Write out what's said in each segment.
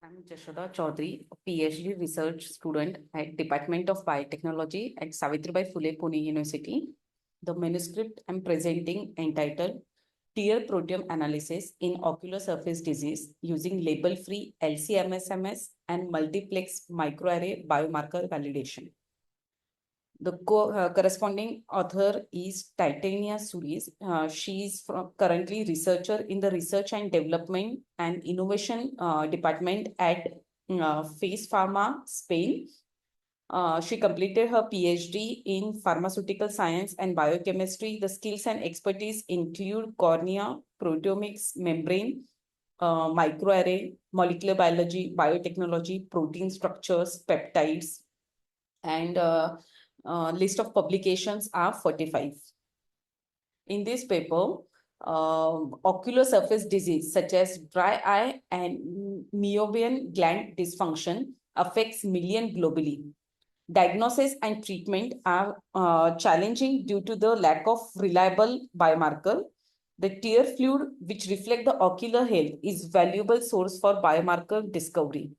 I'm Jasoda Chaudhary, a PhD research student at Department of Biotechnology at Savitribai Phule Pune University. The manuscript I'm presenting entitled Tear Proteome Analysis in Ocular Surface Disease using label-free LC-MS and multiplex microarray biomarker validation. The corresponding author is Titania Suris. She is currently researcher in the Research and Development and Innovation Department at Face Pharma, Spain. She completed her PhD in pharmaceutical science and biochemistry. The skills and expertise include cornea, proteomics, membrane, microarray, molecular biology, biotechnology, protein structures, peptides, and list of publications are 45. In this paper, ocular surface disease such as dry eye and meibomian gland dysfunction affects millions globally. Diagnosis and treatment are challenging due to the lack of reliable biomarker. The tear fluid, which reflect the ocular health, is valuable source for biomarker discovery.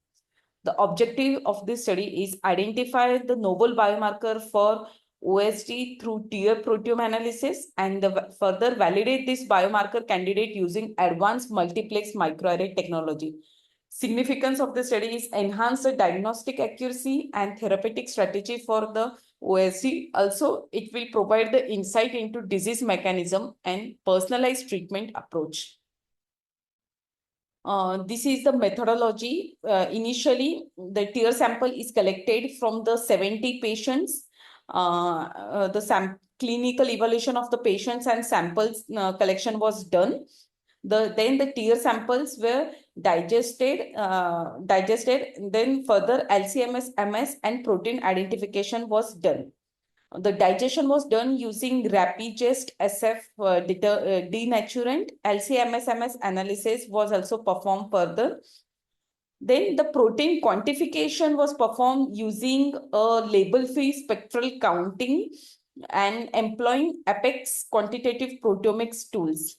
The objective of this study is identify the novel biomarker for OSD through tear proteome analysis and further validate this biomarker candidate using advanced multiplex microarray technology. Significance of the study is enhance the diagnostic accuracy and therapeutic strategy for the OSD. Also, it will provide the insight into disease mechanism and personalized treatment approach. This is the methodology. Initially, the tear sample is collected from the 70 patients. The clinical evaluation of the patients and samples collection was done. Then the tear samples were digested. Then further LC-MS and protein identification was done. The digestion was done using rapid-gest SF denaturant. LC-MS analysis was also performed further. Then the protein quantification was performed using a label-free spectral counting and employing Apex quantitative proteomics tools.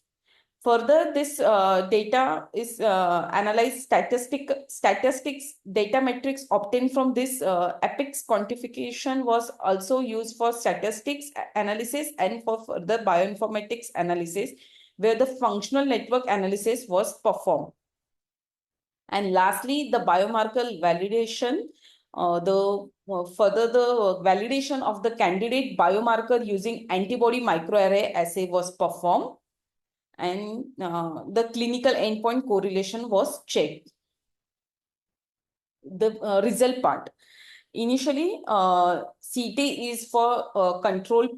Further, this data is analyzed statistics data metrics obtained from this Apex quantification was also used for statistics analysis and for further bioinformatics analysis, where the functional network analysis was performed. And lastly, the biomarker validation. Further the validation of the candidate biomarker using antibody microarray assay was performed, and the clinical endpoint correlation was checked. The result part. Initially, CT is for control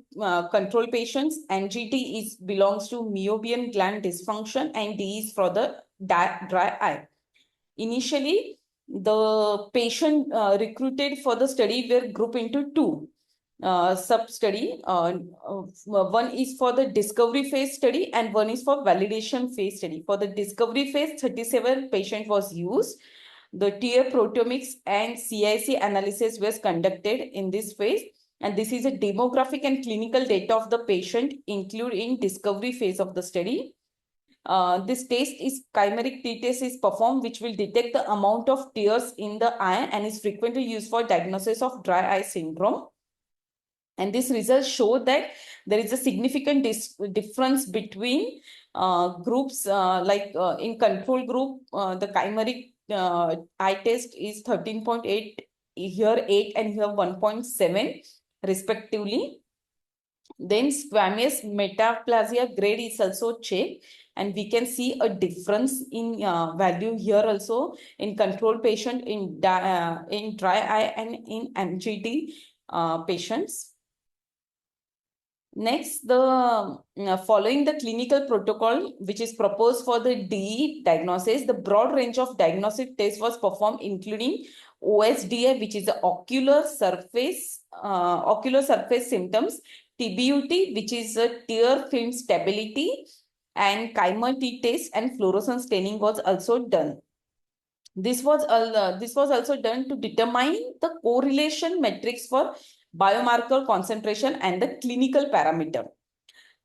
patients, and GT belongs to meibomian gland dysfunction, and D is for the dry eye. Initially, the patient recruited for the study were grouped into two sub-study. One is for the discovery phase study and one is for validation phase study. For the discovery phase, 37 patient was used. The tear proteomics and CIC analysis was conducted in this phase. And this is a demographic and clinical data of the patient included in discovery phase of the study. This test is chimeric t-test is performed, which will detect the amount of tears in the eye and is frequently used for diagnosis of dry eye syndrome. And this results show that there is a significant difference between groups, in control group, the chimeric eye test is 13.8, here 8 and here 1.7 respectively. Then squamous metaplasia grade is also checked, and we can see a difference in value here also in control patient, in dry eye and in MGD patients. Next, the following the clinical protocol, which is proposed for the DE diagnosis, the broad range of diagnostic tests was performed, including OSDI, which is the ocular surface symptoms, TBUT, which is a tear film stability, and chimer t-test and fluorescence staining was also done. This was also done to determine the correlation metrics for biomarker concentration and the clinical parameter.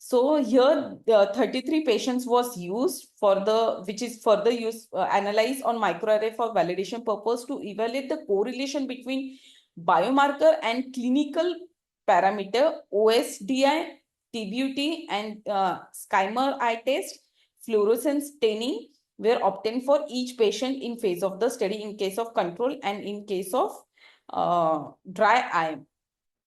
So here, 33 patients was used for the, which is further used, analyzed on microarray for validation purpose to evaluate the correlation between biomarker and clinical parameter, OSDI, TBUT, and Scheimer eye test, fluorescence staining were obtained for each patient in phase of the study in case of control and in case of dry eye.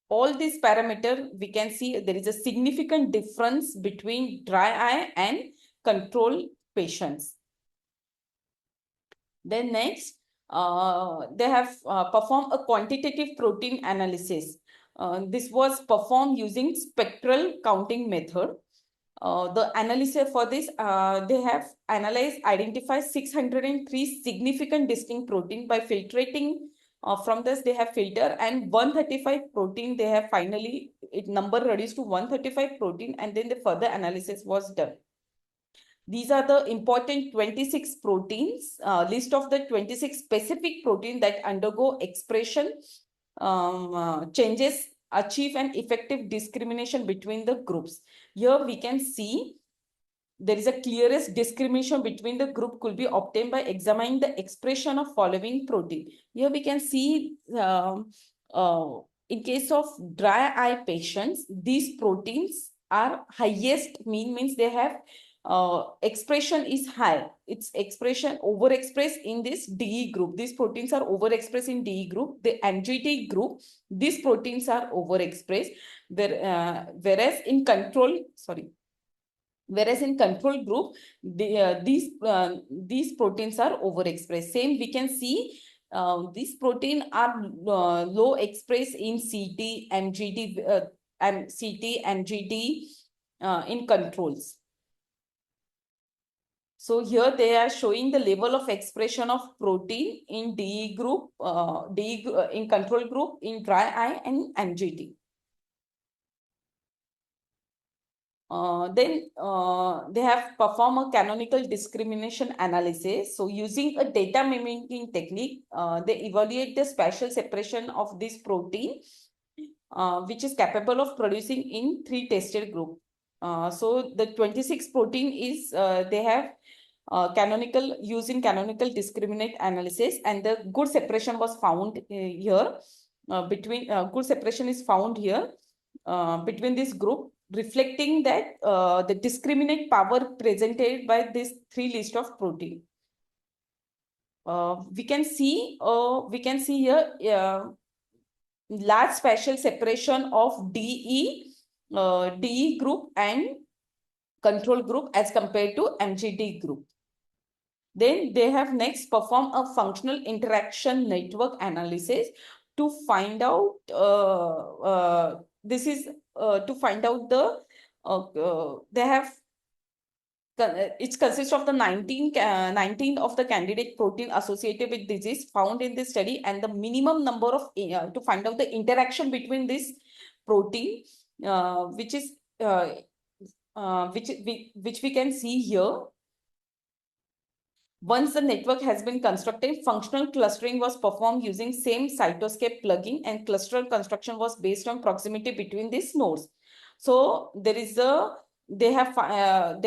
All these parameters, we can see there is a significant difference between dry eye and control patients. Then next, they have performed a quantitative protein analysis. This was performed using spectral counting method. The analysis for this, they have identified 603 significant distinct protein by filtrating. From this, they have filtered, and 135 protein, they have finally, it number reduced to 135 protein, and then the further analysis was done. These are the important 26 proteins, list of the 26 specific proteins that undergo expression changes, achieve an effective discrimination between the groups. Here we can see there is a clearest discrimination between the group could be obtained by examining the expression of following protein. Here we can see in case of dry eye patients, these proteins are highest, means they have expression is high. Its expression overexpressed in this DE group. These proteins are overexpressed in DE group. The MGT group, these proteins are overexpressed. Whereas in control group, these proteins are overexpressed. Same we can see these proteins are low expressed in CT, MGT, in controls. So here they are showing the level of expression of protein in DE group, in control group, in dry eye, and MGT. Then they have performed a canonical discrimination analysis. So using a data mimicking technique, they evaluate the spatial separation of this protein, which is capable of producing in 3 tested group. So the 26 protein is, they have using canonical discriminate analysis, and the good separation was found here. Good separation is found here between this group, reflecting that the discriminate power presented by this 3 list of protein. We can see here large spatial separation of DE group and control group as compared to MGT group. Then they have next performed a functional interaction network analysis to find out this is to find out the they have it consists of the 19 of the candidate protein associated with disease found in this study, and the minimum number of to find out the interaction between this protein, which we can see here. Once the network has been constructed, functional clustering was performed using same cytoscape plugin, and cluster construction was based on proximity between these nodes. So there is they have 5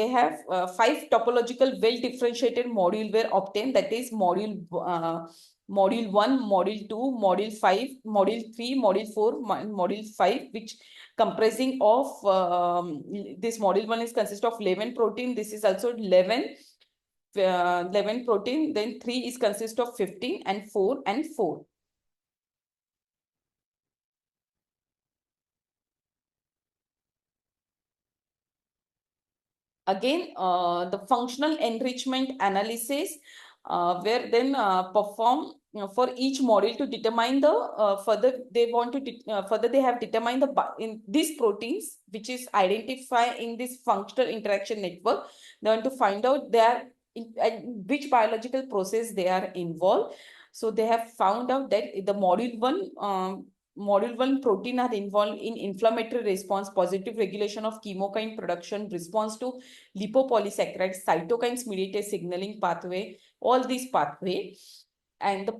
topological well-differentiated module were obtained. That is module 1, module 2, module 5, module 3, module 4, module 5, which comprising of this module 1 is consist of 11 protein. This is also 11 protein. Then 3 is consist of 15, and 4 and 4. Again, the functional enrichment analysis were then performed for each module to determine the further they have determined in these proteins, which is identified in this functional interaction network. They want to find out which biological process they are involved. So they have found out that the module 1 protein are involved in inflammatory response, positive regulation of chemokine production, response to lipopolysaccharides, cytokines mediated signaling pathway, all these pathway, and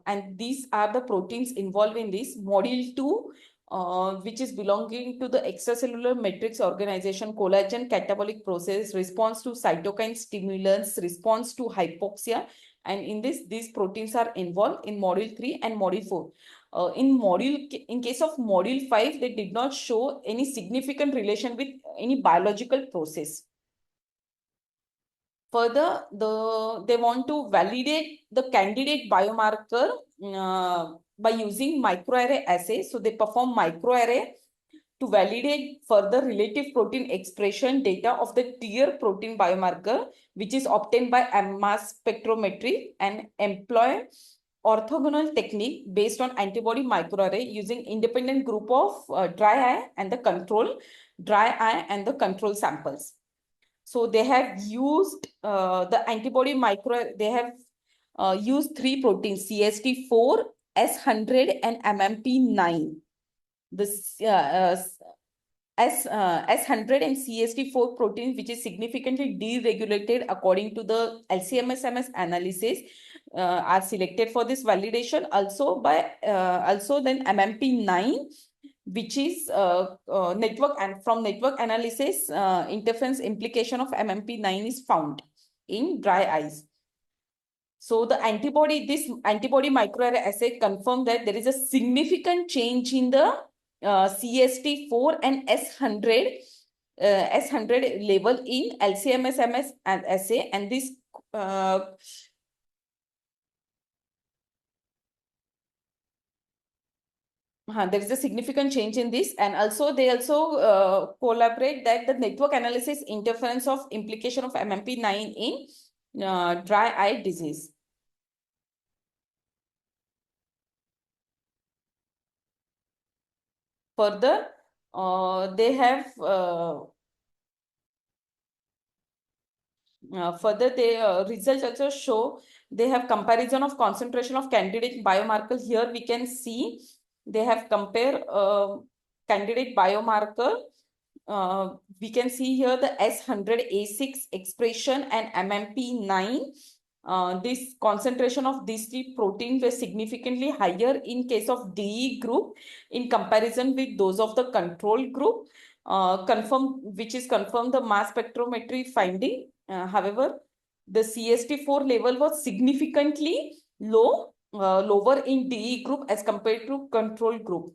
and these are the proteins involved in this. Module 2 which is belonging to the extracellular matrix organization, collagen catabolic process, response to cytokine stimulants, response to hypoxia. And in this, these proteins are involved in module 3 and module 4. In case of module 5, they did not show any significant relation with any biological process. Further, they want to validate the candidate biomarker by using microarray assay. So they perform microarray to validate further relative protein expression data of the tier protein biomarker, which is obtained by mass spectrometry, and employ orthogonal technique based on antibody microarray using independent group of dry eye and the control samples. So they have used the antibody they have used 3 proteins, CST4, S100 and MMP9. This S100 and CST4 protein, which is significantly deregulated according to the LCMS-MS analysis, are selected for this validation. Also then MMP9, which is network, and from network analysis, interference implication of MMP9 is found in dry eyes. So this antibody microarray assay confirmed that there is a significant change in the CST4 and S100 level in LCMS-MS assay, and this there is a significant change in this, and also they also collaborate that the network analysis interference of implication of MMP9 in dry eye disease. Further, they have results also show they have comparison of concentration of candidate biomarker. Here we can see they have compared candidate biomarker. We can see here the S100A6 expression and MMP9. This concentration of these 3 proteins were significantly higher in case of DE group in comparison with those of the control group, which is confirmed the mass spectrometry finding. However, the CST4 level was significantly lower in DE group as compared to control group.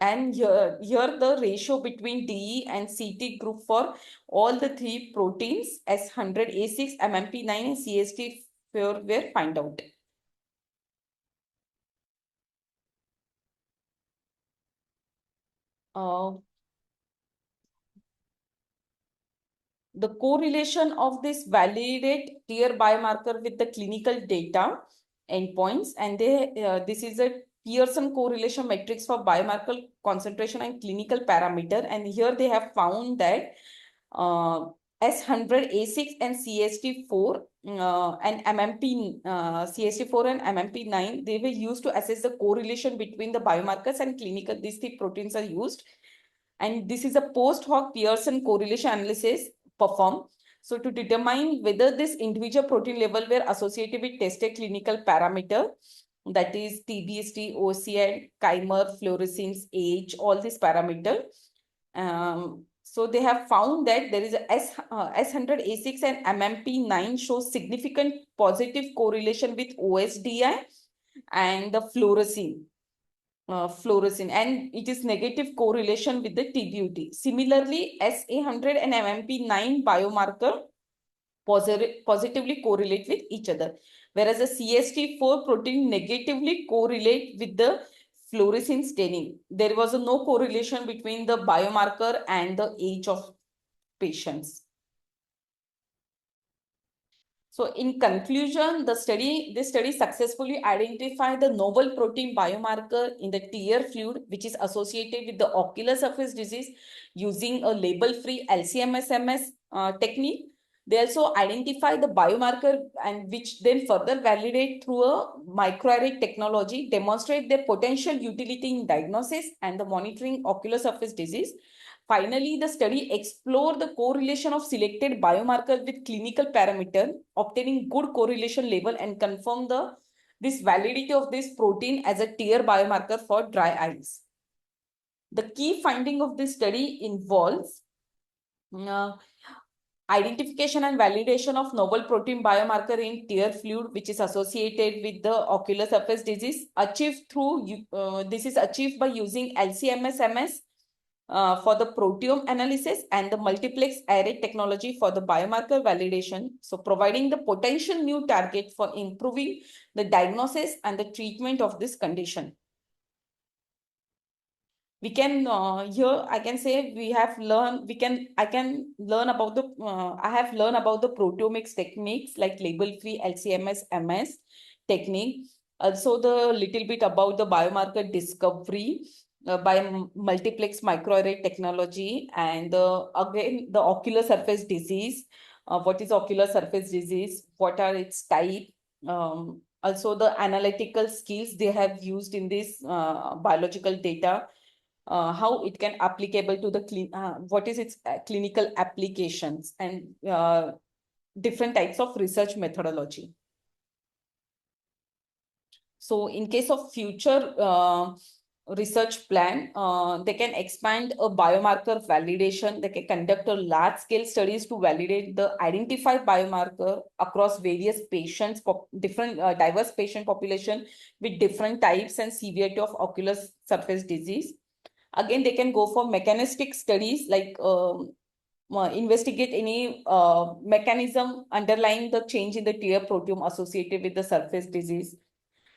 And here the ratio between DE and CT group for all the 3 proteins, S100A6, MMP9 and CST4 were found out. The correlation of this validate tier biomarker with the clinical data endpoints, and this is a Pearson correlation matrix for biomarker concentration and clinical parameter. And here they have found that S100A6 and CST4 and CST4 and MMP9, they were used to assess the correlation between the biomarkers and clinical. These 3 proteins are used, and this is a post hoc Pearson correlation analysis performed. So to determine whether this individual protein level were associated with tested clinical parameter, that is TBST, OCI, chimer, fluorescence, age, all these parameters. So they have found that there is a S100A6 and MMP9 shows significant positive correlation with OSDI and the fluorescence, and it is negative correlation with the TBUT. Similarly, SA100 and MMP9 biomarker positively correlate with each other, whereas the CST4 protein negatively correlate with the fluorescence staining. There was no correlation between the biomarker and the age of patients. So in conclusion, this study successfully identified the novel protein biomarker in the tear fluid, which is associated with the ocular surface disease using a label-free LCMS-MS technique. They also identify the biomarker, and which then further validate through a microarray technology, demonstrate their potential utility in diagnosis and the monitoring ocular surface disease. Finally, the study explored the correlation of selected biomarker with clinical parameter, obtaining good correlation level, and confirm this validity of this protein as a tier biomarker for dry eyes. The key finding of this study involves identification and validation of novel protein biomarker in tear fluid, which is associated with the ocular surface disease, achieved through this is achieved by using LC-MS for the proteome analysis and the multiplex array technology for the biomarker validation. So providing the potential new target for improving the diagnosis and the treatment of this condition. We can here I can say we have learned I can learn about the I have learned about the proteomics techniques like label-free LC-MS technique. Also the little bit about the biomarker discovery by multiplex microarray technology, and again the ocular surface disease. What is ocular surface disease? What are its type? Also the analytical skills they have used in this biological data. How it can applicable to the what is its clinical applications, and different types of research methodology. So in case of future research plan, they can expand a biomarker validation. They can conduct a large scale studies to validate the identified biomarker across various patients, different diverse patient population with different types and severity of ocular surface disease. Again, they can go for mechanistic studies like investigate any mechanism underlying the change in the tear proteome associated with the surface disease.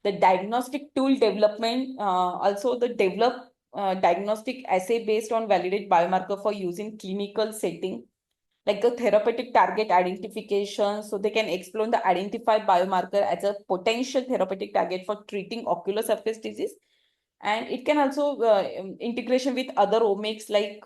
The diagnostic tool development, also the develop diagnostic assay based on validated biomarker for use in clinical setting, like the therapeutic target identification. So they can explore the identified biomarker as a potential therapeutic target for treating ocular surface disease. And it can also integration with other omics like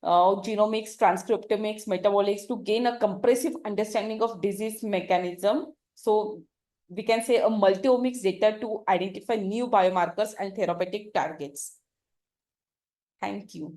genomics, transcriptomics, metabolics to gain a comprehensive understanding of disease mechanism. So we can say a multi-omics data to identify new biomarkers and therapeutic targets. Thank you.